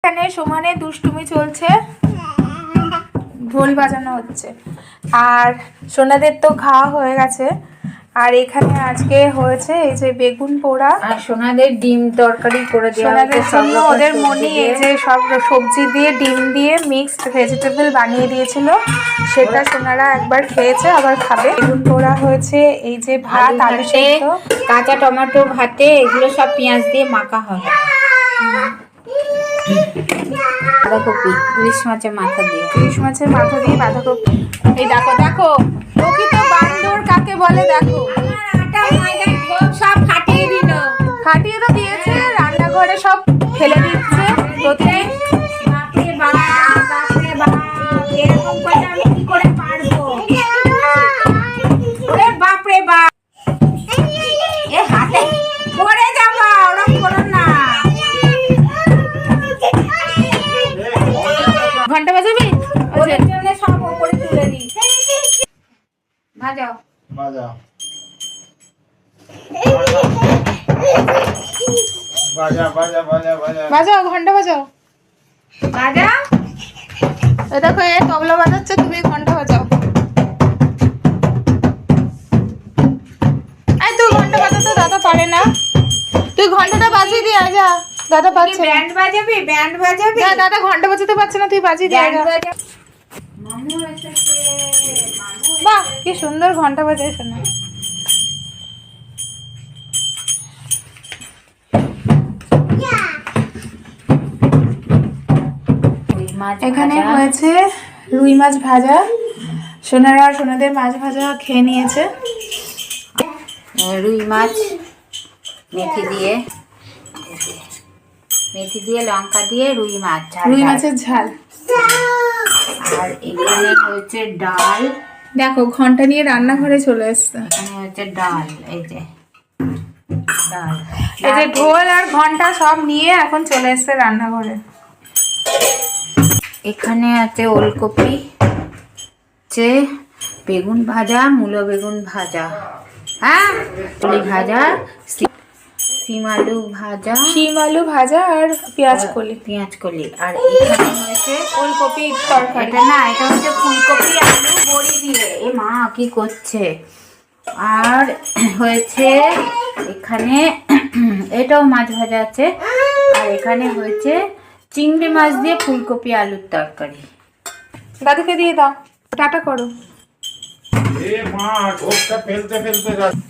এখানে সমানে দুষ্টুমি চলছে, ঢোল বাজানো হচ্ছে। আর সোনাদের তো খাওয়া হয়ে গেছে। আর এখানে আজকে হয়েছে এই যে বেগুন পোড়া, আর সোনাদের ডিম তরকারি করে দেওয়া সোনাদের হয়েছে। জন্য ওদের মনি এই যে সব সবজি দিয়ে ডিম দিয়ে মিক্সড ভেজিটেবল বানিয়ে দিয়েছিল, সেটা সোনারা একবার খেয়েছে, আবার খাবে। বেগুন পোড়া হয়েছে, এই যে ভাত, আলু সেদ্ধ, কাঁচা টমেটো ভাতে, এগুলো সব পেঁয়াজ দিয়ে মাখা হবে। বাঁধাকপি, ইলিশ মাছের মাথা দিয়ে, ইলিশ মাছের মাথা দিয়ে বাঁধাকপি। এই দেখো দেখো প্রকৃত বান্দর কাকে বলে দেখো। সব ফাটিয়ে দিল। ফাটিয়ে তো দিয়েছে, রান্নাঘরে সব ফেলে দিচ্ছে প্রতিদিন। বাপরে বাপ, বাপরে বাপ, এরকম করে আমি কি করে পারবো? ওরে বাপরে বাপ, এ হাতে পড়ে যাবো, ওরকম করো না। ঘন্টা বাজাবি? ওদের জন্য সব উপরে তুলে দিই। ভাজাও বাজাও বাজা বাজা বাজা বাজা বাজাও, ঘন্টা বাজাও। ভাজা। এ দেখো এ তবলা বাজাচ্ছে, তুমি ঘন্টা বাজাও। এই তুই ঘন্টা বাজাতে, দাদা পারে না। তুই ঘন্টাটা বাজিয়ে দিয়ে আয়, যা। দাদা পাচ্ছে না। ব্যান্ড বাজাবি? ব্যান্ড বাজাবি? যা, দাদা ঘন্টা বাজাতে পারছে না, তুই বাজিয়ে দিয়ে আয়, যা। মামু এসেছে, মামু। বাহ, কি সুন্দর ঘন্টা বাজায় শোনা। এখানে হয়েছে রুই মাছ ভাজা, সোনারা আর সোনাদের মাছ ভাজা খেয়ে নিয়েছে। রুই মাছ মেথি দিয়ে, মেথি দিয়ে লঙ্কা দিয়ে রুই মাছ, রুই মাছের ঝাল। আর এখানে হচ্ছে ডাল। দেখো ঘন্টা নিয়ে রান্নাঘরে চলে এসছে। এখানে হচ্ছে ডাল, এই যে ডাল, এই যে ঢোল আর ঘন্টা সব নিয়ে এখন চলে এসছে রান্নাঘরে। এখানে আছে ওলকপি, আছে বেগুন ভাজা, মূলো বেগুন ভাজা, হ্যাঁ পুলি ভাজা, সিম আলু ভাজা, শিম আলু ভাজা আর পেঁয়াজ কলি, পেঁয়াজ কলি। আর এখানে হয়েছে ওলকপি তরকারি। এটা না, এটা হচ্ছে ফুলকপি আলু বড়ি দিয়ে। এ মা কি করছে? আর হয়েছে এখানে এটাও মাছ ভাজা আছে। আর এখানে হয়েছে চিংড়ি মাছ দিয়ে ফুলকপি আলুর তরকারি। দাদুকে দিয়ে দাও, টাটা করো। এ মা ঢোকটা ফেলতে ফেলতে যাচ্ছে।